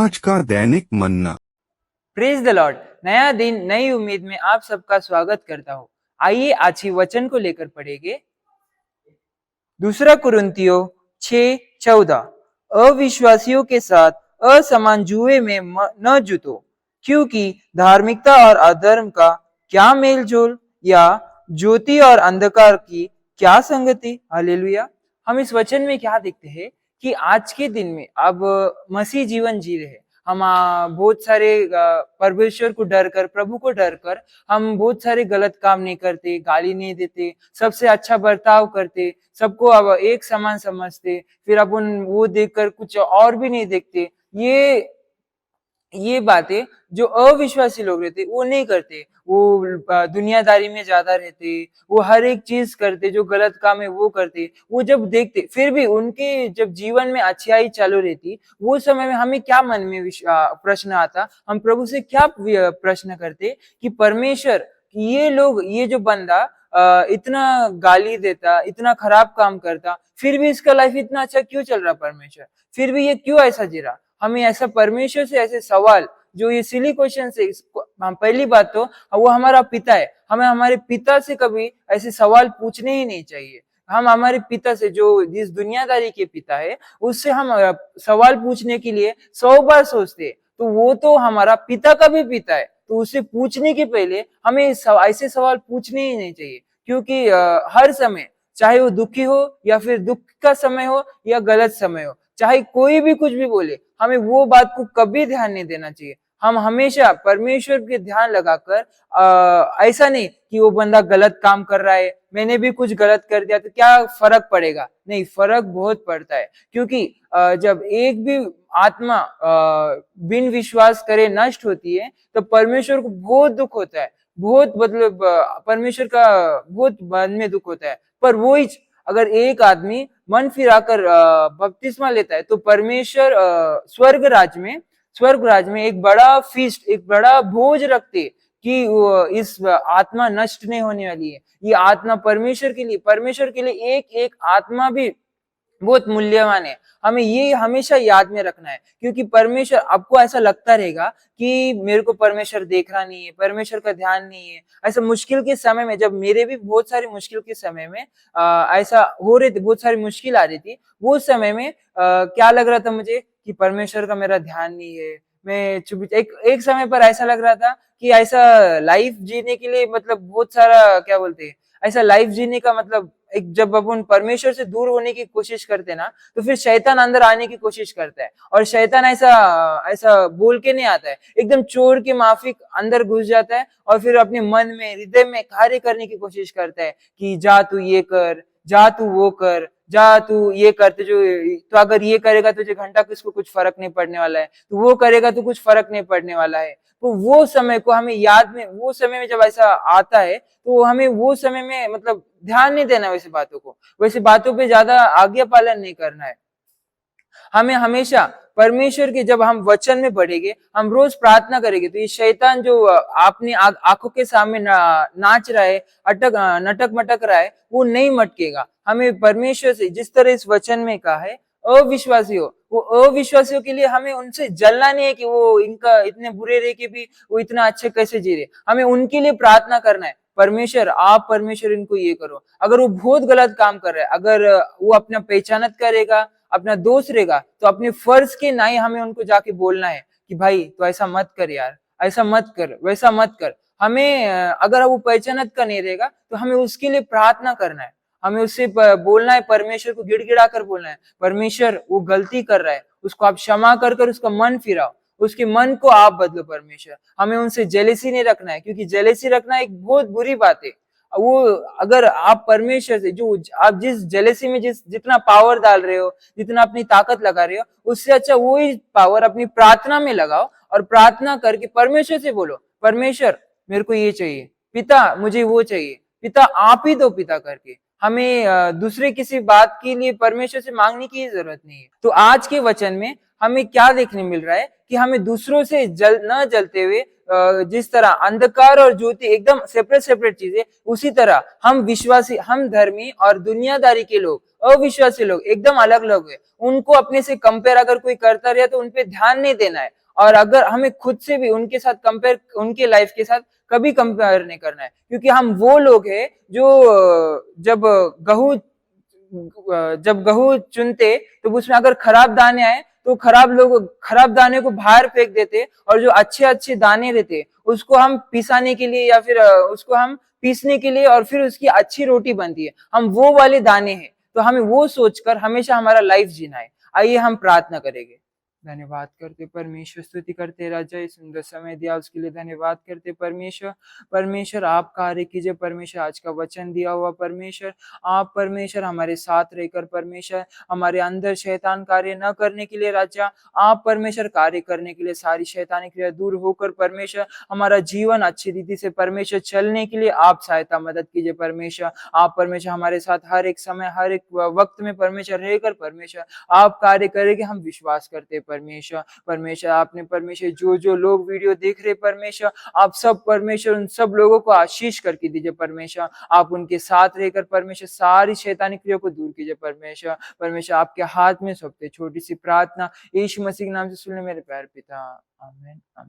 आज का दैनिक मन्ना। Praise the Lord. नया दिन नई उम्मीद में आप सबका स्वागत करता हूँ। आइए आज ही वचन को लेकर पढ़ेंगे। दूसरा कुरिन्थियों 6:14। अविश्वासियों के साथ असमान जुए में न जुटो, क्योंकि धार्मिकता और अधर्म का क्या मेल जोल, या ज्योति और अंधकार की क्या संगति। हालेलुया। हम इस वचन में क्या देखते हैं कि आज के दिन में अब मसीह जीवन जी रहे हैं। हम बहुत सारे परमेश्वर को डर कर, प्रभु को डर कर हम बहुत सारे गलत काम नहीं करते, गाली नहीं देते, सबसे अच्छा बर्ताव करते, सबको अब एक समान समझते, फिर अपन वो देखकर कुछ और भी नहीं देखते। ये बातें जो अविश्वासी लोग रहते वो नहीं करते। वो दुनियादारी में ज्यादा रहते, वो हर एक चीज करते, जो गलत काम है वो करते। वो जब देखते, फिर भी उनके जब जीवन में अच्छाई चालू रहती, वो समय में हमें क्या मन में प्रश्न आता, हम प्रभु से क्या प्रश्न करते कि परमेश्वर, ये लोग, ये जो बंदा इतना गाली देता, इतना खराब काम करता, फिर भी इसका लाइफ इतना अच्छा क्यों चल रहा परमेश्वर, फिर भी ये क्यों ऐसा जी रहा। हमें ऐसा परमेश्वर से ऐसे सवाल, जो ये सिली क्वेश्चन से, पहली बात तो वो हमारा पिता है, हमें हमारे पिता से कभी ऐसे सवाल पूछने ही नहीं चाहिए। हम हमारे पिता से, जो जिस दुनियादारी के पिता है, उससे हम सवाल पूछने के लिए 100 बार सोचते, तो वो तो हमारा पिता का भी पिता है, तो उससे पूछने के पहले हमें ऐसे सवाल पूछने ही नहीं चाहिए। क्योंकि हर समय, चाहे वो दुखी हो या फिर दुख का समय हो या गलत समय हो, चाहे कोई भी कुछ भी बोले, हमें वो बात को कभी ध्यान नहीं देना चाहिए। हम हमेशा परमेश्वर के ध्यान लगाकर, ऐसा नहीं कि वो बंदा गलत काम कर रहा है, मैंने भी कुछ गलत कर दिया तो क्या फर्क पड़ेगा। नहीं, फर्क बहुत पड़ता है। क्योंकि जब एक भी आत्मा बिन विश्वास करे नष्ट होती है, तो परमेश्वर को बहुत दुख होता है, बहुत, मतलब परमेश्वर का बहुत मन में दुख होता है। पर वो ही अगर एक आदमी मन फिराकर बपतिस्मा लेता है, तो परमेश्वर स्वर्ग राज में एक बड़ा फीस्ट, एक बड़ा भोज रखते कि इस आत्मा नष्ट नहीं होने वाली है। ये आत्मा परमेश्वर के लिए एक एक आत्मा भी बहुत मूल्यवान है। हमें ये हमेशा याद में रखना है। क्योंकि परमेश्वर, आपको ऐसा लगता रहेगा कि मेरे को परमेश्वर देख रहा नहीं है, परमेश्वर का ध्यान नहीं है। ऐसा मुश्किल के समय में, जब मेरे भी बहुत सारी मुश्किल के समय में ऐसा हो रहे थे, बहुत सारी मुश्किल आ रही थी, वो समय में क्या लग रहा था मुझे कि परमेश्वर का मेरा ध्यान नहीं है। मैं चुप, एक समय पर ऐसा लग रहा था कि ऐसा लाइफ जीने के लिए, मतलब बहुत सारा, क्या बोलते हैं, ऐसा लाइफ जीने का मतलब, एक जब अपन परमेश्वर से दूर होने की कोशिश करते ना, तो फिर शैतान अंदर आने की कोशिश करता है। और शैतान ऐसा ऐसा बोल के नहीं आता है, एकदम चोर के माफिक अंदर घुस जाता है, और फिर अपने मन में, हृदय में कार्य करने की कोशिश करता है कि जा तू ये कर, जा तू वो कर, जा तू ये करते, जो तो अगर ये करेगा तुझे घंटा किसको कुछ फर्क नहीं पड़ने वाला है, तो वो करेगा तो कुछ फर्क नहीं पड़ने वाला है। तो वो समय को हमें याद में, वो समय में जब ऐसा आता है, तो हमें वो समय में, मतलब ध्यान नहीं देना वैसी बातों को, वैसी बातों पे ज्यादा आज्ञा पालन नहीं करना है। हमें हमेशा परमेश्वर के, जब हम वचन में बढ़ेंगे, हम रोज प्रार्थना करेंगे, तो ये शैतान जो आपने आंखों के सामने नाच रहा है, नटक मटक रहा है, वो नहीं मटकेगा। हमें परमेश्वर से, जिस तरह इस वचन में कहा है, अविश्वासियों, वो अविश्वासियों के लिए हमें उनसे जलना नहीं है कि वो इनका इतने बुरे रह के भी वो इतना अच्छे कैसे जी रहे। हमें उनके लिए प्रार्थना करना है, परमेश्वर आप, परमेश्वर इनको ये करो। अगर वो बहुत गलत काम कर रहा है, अगर वो अपना पहचानत करेगा, अपना दोस्त रहेगा, तो अपने फर्ज के नाई हमें उनको जाके बोलना है कि भाई तो ऐसा मत कर यार, ऐसा मत कर, वैसा मत कर। हमें अगर वो पहचानत का नहीं रहेगा, तो हमें उसके लिए प्रार्थना करना है। हमें उससे बोलना है, परमेश्वर को गिड़गिड़ा कर बोलना है, परमेश्वर वो गलती कर रहा है, उसको आप क्षमा कर कर उसका मन फिराओ, उसके मन को आप बदलो परमेश्वर। हमें उनसे जेलेसी नहीं रखना है, क्योंकि जेलेसी रखना एक बहुत बुरी बात है। वो, अगर आप परमेश्वर से, जो आप जिस जेलेसी में जितना पावर डाल रहे हो, जितना अपनी ताकत लगा रहे हो, उससे अच्छा वही पावर अपनी प्रार्थना में लगाओ, और प्रार्थना करके परमेश्वर से बोलो, परमेश्वर मेरे को ये चाहिए, पिता मुझे वो चाहिए, पिता आप ही दो, पिता करके। हमें दूसरे किसी बात के लिए परमेश्वर से मांगने की जरूरत नहीं है। तो आज के वचन में हमें क्या देखने मिल रहा है कि हमें दूसरों से न जलते हुए, जिस तरह अंधकार और ज्योति एकदम सेपरेट चीजें, उसी तरह हम विश्वासी, हम धर्मी और दुनियादारी के लोग अविश्वासी लोग एकदम अलग लोग है, उनको अपने से कंपेयर अगर कोई करता रहे तो उनपे ध्यान नहीं देना है। और अगर हमें खुद से भी उनके साथ कंपेयर, उनके लाइफ के साथ कभी कंपेयर नहीं करना है, क्योंकि हम वो लोग हैं जो जब गहूं जब गेहूं चुनते तो उसमें अगर खराब दाने आए तो खराब दाने को बाहर फेंक देते, और जो अच्छे अच्छे दाने रहते उसको हम पिसाने के लिए या फिर उसको हम पीसने के लिए, और फिर उसकी अच्छी रोटी बनती है, हम वो वाले दाने हैं। तो हमें वो सोचकर हमेशा हमारा लाइफ जीना है। आइए हम प्रार्थना करेंगे। धन्यवाद करते परमेश्वर, स्तुति करते राजा, इस सुंदर समय दिया उसके लिए धन्यवाद करते परमेश्वर। परमेश्वर आप कार्य कीजिए परमेश्वर, आज का वचन दिया हुआ परमेश्वर, आप परमेश्वर हमारे साथ रहकर परमेश्वर हमारे अंदर शैतान कार्य न करने के लिए राजा, आप परमेश्वर कार्य करने के लिए सारी शैतानी क्रिया दूर होकर परमेश्वर हमारा जीवन अच्छी रीति से परमेश्वर चलने के लिए आप सहायता मदद कीजिए परमेश्वर। आप परमेश्वर हमारे साथ हर एक समय हर एक वक्त में परमेश्वर रहकर परमेश्वर आप कार्य करेंगे, हम विश्वास करते परमेश्वर। परमेश्वर आपने परमेश्वर जो जो लोग वीडियो देख रहे परमेश्वर, आप सब परमेश्वर उन सब लोगों को आशीष करके दीजिए परमेश्वर। आप उनके साथ रहकर परमेश्वर सारी शैतानी क्रिया को दूर कीजिए परमेश्वर। परमेश्वर आपके हाथ में सौंपते छोटी सी प्रार्थना यीशु मसीह के नाम से सुन ले मेरे प्यारे पिता, आमीन।